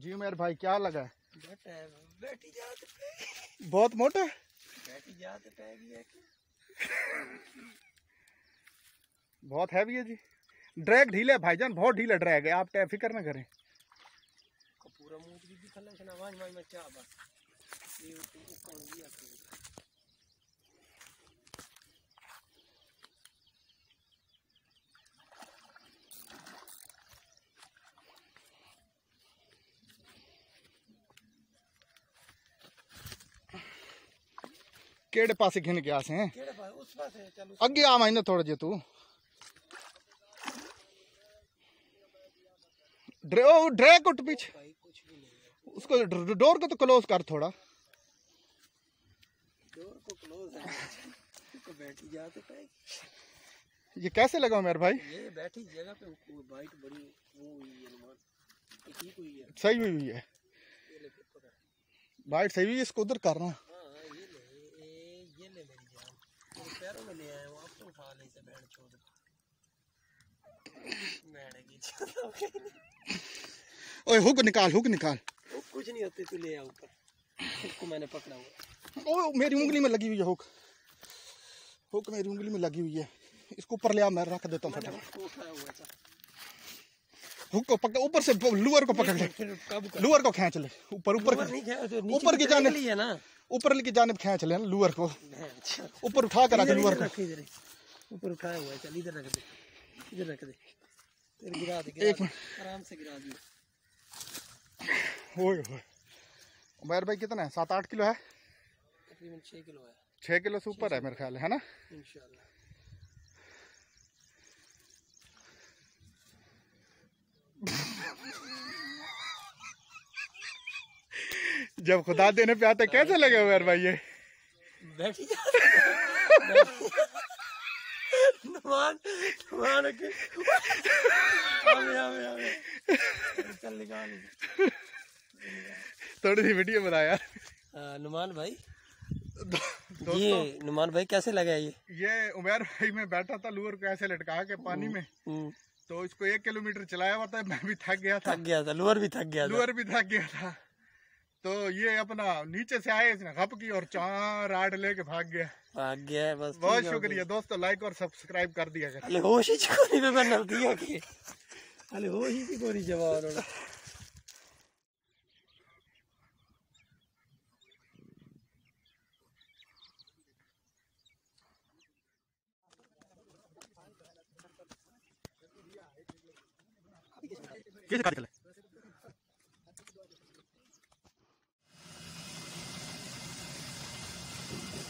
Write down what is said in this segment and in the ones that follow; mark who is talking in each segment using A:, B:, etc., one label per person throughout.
A: जी मेरे भाई क्या लगा है?
B: बैठी जात पे
A: बहुत मोटा
B: बैठी जात पे गया कि
A: बहुत हैवी है जी। ड्रैग ढीला है भाईजान, बहुत ढीला ड्रैग है, आप फिक्र ना करें।
B: पूरा मूड भी दिखला है ना वाज में क्या बस ये ऊपर दिया
A: केड़े पासे घिन के आसे हैं?
B: केड़े पास उस पास है चलो
A: अगे आ माइने थोड़ा जे तू ड्रैग को पीछे
B: भाई कुछ भी नहीं है
A: उसको डोर को तो क्लोज कर थोड़ा।
B: डोर को क्लोज है तो बैठी जात पे
A: ये कैसे लगा मेरे भाई?
B: ये बैठी जगह पे बाइट बड़ी वो हुई है अनुमान ठीक हुई है
A: सही हुई है
B: ये ले पकड़
A: बाइट सही हुई है, इसको उधर करना।
B: हां ये ले मेरी जान तेरे पैरों में ले आया वो आप तो उठा ले से बैठ छोड़ मैंने की
A: ओए हुक निकाल
B: वो कुछ नहीं होते तू ले आ ऊपर उसको मैंने पकड़ा हुआ
A: ओ मेरी उंगली में लगी हुई है हुक मेरी उंगली में लगी हुई है, इसको ऊपर ले आ, मैं रख देता हूँ
B: मैंने
A: फटाफट।
B: उसको उठाया हुआ था
A: हुक को पकड़, ऊपर से लूअर को पकड़ ले, लूअर को खींच ले ऊपर
B: नहीं खाया तो
A: ऊपर की जाने
B: है ना
A: ऊपर की जाने खींच ले ना लूअर को
B: अच्छा
A: ऊपर उठा कर रख लूअर को।
B: रख इधर ऊपर उठाया हुआ है चल इधर रख दे इधर रख दे तेरे गिरा दे
A: एक
B: मिनट आराम से गिरा दी
A: ओए होए उमर भाई कितना है? 7-8 किलो है,
B: तकरीबन 6 किलो है
A: 6 किलो से ऊपर है मेरे ख्याल है ना?
B: इंशाल्लाह
A: जब खुदा देने पे आते कैसे लगे उमर भाई ये?
B: बैठी जा नुमान के आवे चल निकाल
A: थोड़ी सी वीडियो बना यार।
B: नुमान भाई
A: दोस्तों
B: ये नुमान भाई कैसे लगा
A: ये उमर भाई में बैठा था लूअर को ऐसे लटका के पानी में, तो इसको 1 किलोमीटर चलाया हुआ था, मैं भी थक गया था
B: लूअर भी थक गया था
A: तो ये अपना नीचे से आए, इसने खप की और चार राड लेके भाग गया है बस। बहुत शुक्रिया दोस्तों, लाइक और सब्सक्राइब कर दिया कर।
B: अले होश ही कोनी पे बनल दिया के अले होश ही कोनी जवान होना
A: कैसे काट ले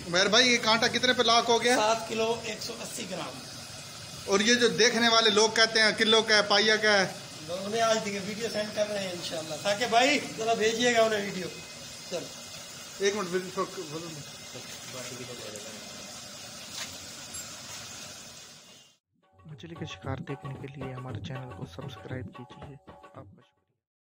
A: उमर भाई ये कांटा कितने पे लाख हो गया?
B: 7 किलो 180 ग्राम।
A: और ये जो देखने वाले लोग कहते हैं किलो का है पाइया का है,
B: उन्हें आज देखिए वीडियो सेंड कर रहे हैं इंशाल्लाह, ताकि भाई जरा भेजिएगा उन्हें वीडियो। चल
A: 1 मिनट मछली के शिकार देखने के लिए हमारे चैनल को सब्सक्राइब कीजिए। आपका